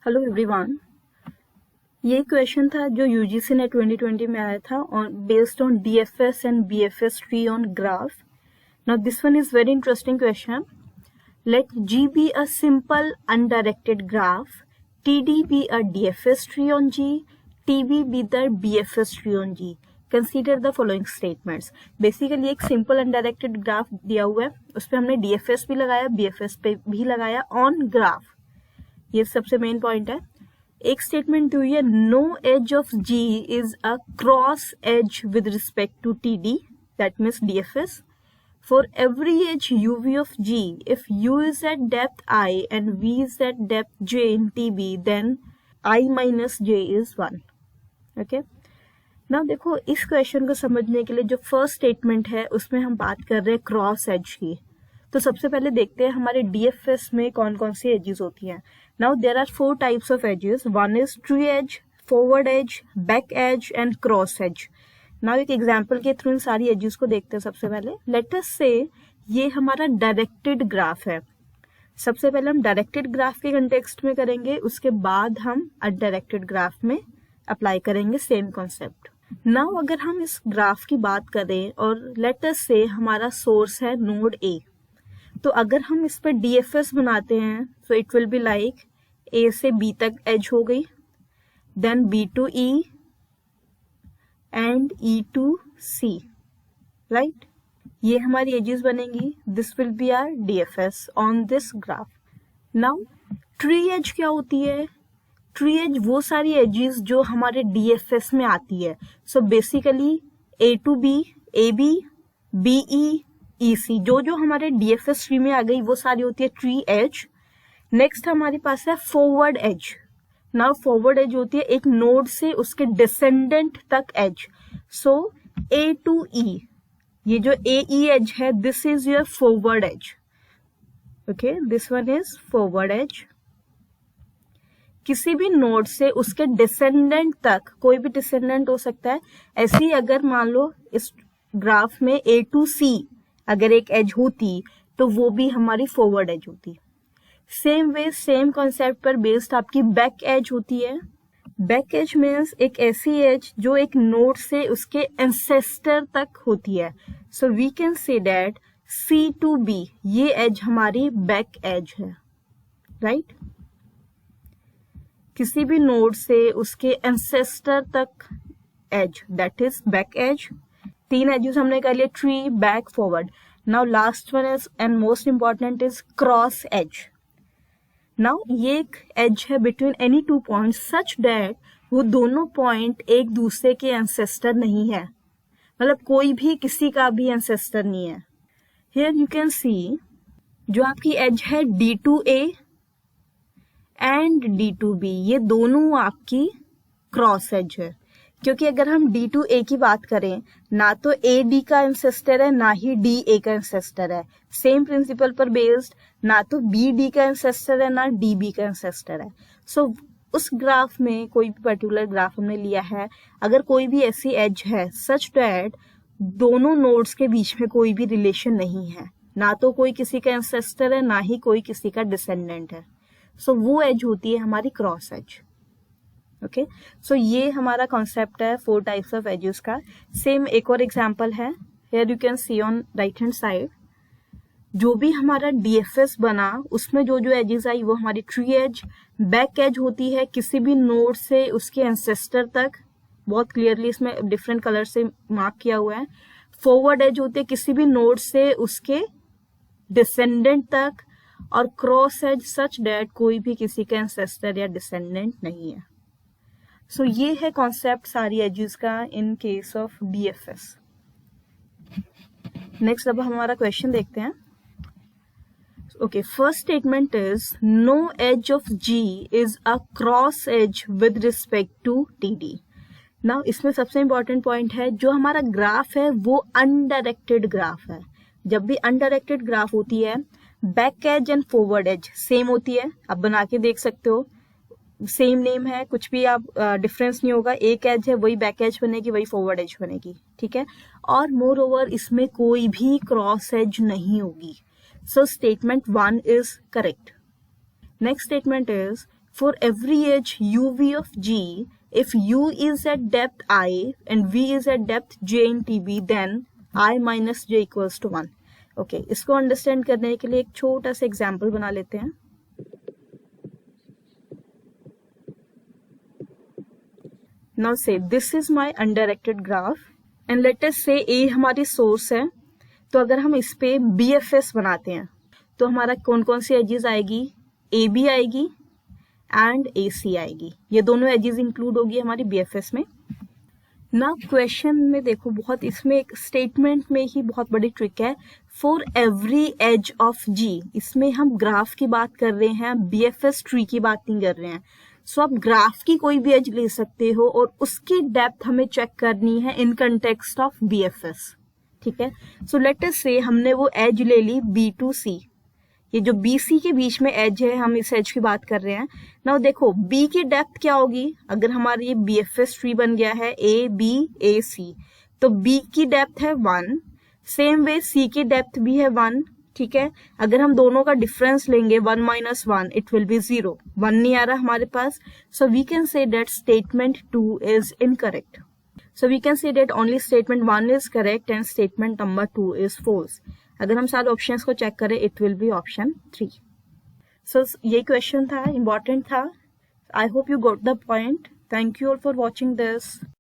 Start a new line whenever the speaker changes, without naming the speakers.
Hello everyone. ये question था जो यूजीसी ने 2020 में आया था based on DFS and BFS tree on graph. Now this one is very interesting question. Let G be a simple undirected graph, TD be a DFS tree on G, TB be the BFS tree on G. Consider the following statements. Basically एक simple undirected graph दिया हुआ है, उस पर हमने DFS भी लगाया, BFS पे भी लगाया ऑन ग्राफ. ये सबसे मेन पॉइंट है. एक स्टेटमेंट दी हुई है, no edge of G is a cross edge with respect to TD, that means DFS. For every edge UV of G, if U is at depth I and V is at depth J in TB, then I minus J is 1. Okay? Now देखो, इस question को समझने के लिए जो first statement है उसमें हम बात कर रहे हैं क्रॉस एज की. तो सबसे पहले देखते हैं हमारे DFS में कौन कौन सी एजेस होती हैं. Now there are 4 types of edges. One is tree edge, forward edge, back edge and cross edge. Now एक एग्जाम्पल के थ्रू इन सारी एजेस को देखते हैं. सबसे पहले लेट अस से ये हमारा डायरेक्टेड ग्राफ है. सबसे पहले हम डायरेक्टेड ग्राफ के कंटेक्स्ट में करेंगे, उसके बाद हम अनडायरेक्टेड ग्राफ में अप्लाई करेंगे सेम कॉन्सेप्ट. नाउ अगर हम इस ग्राफ की बात करें और लेट अस से हमारा सोर्स है नोड ए, तो अगर हम इस पर DFS बनाते हैं तो it will be like A से B तक एज हो गई, then B to E and E to C, right. ये हमारी एजेस बनेंगी. This will be our DFS on this graph. Now tree edge क्या होती है? ट्री एज वो सारी एजेस जो हमारे DFS में आती है. So basically A to B, AB, BE, EC जो हमारे DFS ट्री में आ गई वो सारी होती है ट्री एज. नेक्स्ट हमारे पास है forward edge. Now forward edge होती है एक नोड से उसके डिसेंडेंट तक edge. So A to E, ये जो AE एज है, this is your forward edge. Okay, this one is forward edge. किसी भी नोड से उसके डिसेंडेंट तक, कोई भी डिसेंडेंट हो सकता है. ऐसे ही अगर मान लो इस ग्राफ में A to C अगर एक एज होती तो वो भी हमारी फॉरवर्ड एज होती. सेम वे सेम कॉन्सेप्ट पर बेस्ड आपकी बैक एज होती है. बैक एज मीन्स एक ऐसी एज जो एक नोड से उसके एंसेस्टर तक होती है. So we can say that C to B ये एज हमारी बैक एज है, राइट. किसी भी नोड से उसके एंसेस्टर तक edge, that is back edge. 3 edges हमने कर लिए, tree, back, forward. Now last one is and most important is cross edge. Now ये एक एज है between any 2 point such that वो दोनों पॉइंट एक दूसरे के एंसेस्टर नहीं है, मतलब कोई भी किसी का भी एंसेस्टर नहीं है. हियर यू कैन सी जो आपकी एज है D to A and D to B, ये दोनों आपकी क्रॉस एज है. क्योंकि अगर हम D to A की बात करें, ना तो A D का एंसेस्टर है ना ही D A का एंसेस्टर है. सेम प्रिंसिपल पर बेस्ड, ना तो B D का एंसेस्टर है ना D B का एंसेस्टर है. सो उस ग्राफ में कोई भी पर्टिकुलर ग्राफ हमने लिया है, अगर कोई भी ऐसी एज है सच दैट दोनों नोड्स के बीच में कोई भी रिलेशन नहीं है, ना तो कोई किसी का एंसेस्टर है ना ही कोई किसी का डिसेंडेंट है, सो वो एज होती है हमारी क्रॉस एज. ओके, सो ये हमारा कॉन्सेप्ट है 4 टाइप्स ऑफ एजेस का. सेम एक और एग्जांपल है. Here you can see on right hand side जो भी हमारा DFS बना उसमें जो जो एजेस आई वो हमारी ट्री एज. बैक एज होती है किसी भी नोड से उसके एंसेस्टर तक, बहुत क्लियरली इसमें डिफरेंट कलर से मार्क किया हुआ है. फॉरवर्ड एज होती है किसी भी नोड से उसके डिसेंडेंट तक. और क्रॉस एज सच दैट कोई भी किसी का एंसेस्टर या डिसेंडेंट नहीं है. सो ये है कॉन्सेप्ट सारी एजेस का in case of DFS. Next अब हमारा क्वेश्चन देखते हैं. Okay, first statement is no edge of G is a cross edge with respect to TD. Now इसमें सबसे इंपॉर्टेंट पॉइंट है जो हमारा ग्राफ है वो अनडायरेक्टेड ग्राफ है. जब भी अनडायरेक्टेड ग्राफ होती है back edge and forward edge same होती है. आप बना के देख सकते हो, सेम नेम है, कुछ भी आप डिफरेंस नहीं होगा. एक एज है वही बैक एज बनेगी, वही फॉरवर्ड एज बनेगी, ठीक है. और मोर ओवर इसमें कोई भी क्रॉस एज नहीं होगी. So statement 1 is correct. Next statement is for every edge uv of g, if u is at depth I and v is at depth j in tb, then I minus j equals to 1. Okay, इसको understand करने के लिए एक छोटा सा example बना लेते हैं. नाउ से this is my undirected graph and let us से ए हमारी सोर्स है. तो अगर हम इस पे BFS बनाते हैं तो हमारा कौन कौन सी एजेस आएगी, AB आएगी एंड AC आएगी. ये दोनों एजेस इंक्लूड होगी हमारी BFS में. ना क्वेश्चन में देखो, बहुत इसमें एक स्टेटमेंट में ही बहुत बड़ी ट्रिक है. For every edge of G, इसमें हम ग्राफ की बात कर रहे हैं, BFS ट्री की बात नहीं कर रहे हैं. सो आप ग्राफ की कोई भी एज ले सकते हो और उसकी डेप्थ हमें चेक करनी है इन कंटेक्स्ट ऑफ BFS. ठीक है. सो लेट अस से हमने वो एज ले ली B to C. ये जो BC के बीच में एज है, हम इस एज की बात कर रहे हैं. नाउ देखो B की डेप्थ क्या होगी. अगर हमारा ये BFS ट्री बन गया है ABAC, तो B की डेप्थ है 1. सेम वे C की डेप्थ भी है 1. ठीक है. अगर हम दोनों का डिफरेंस लेंगे 1 minus 1, इट विल बी 0. 1 नहीं आ रहा हमारे पास. So we can say that statement 2 is incorrect. So we can say that only statement 1 is correct and statement number 2 is false. अगर हम सारे ऑप्शंस को चेक करें, it will be option 3. So ये क्वेश्चन था, इम्पोर्टेंट था. I hope you got the point. Thank you all for watching this.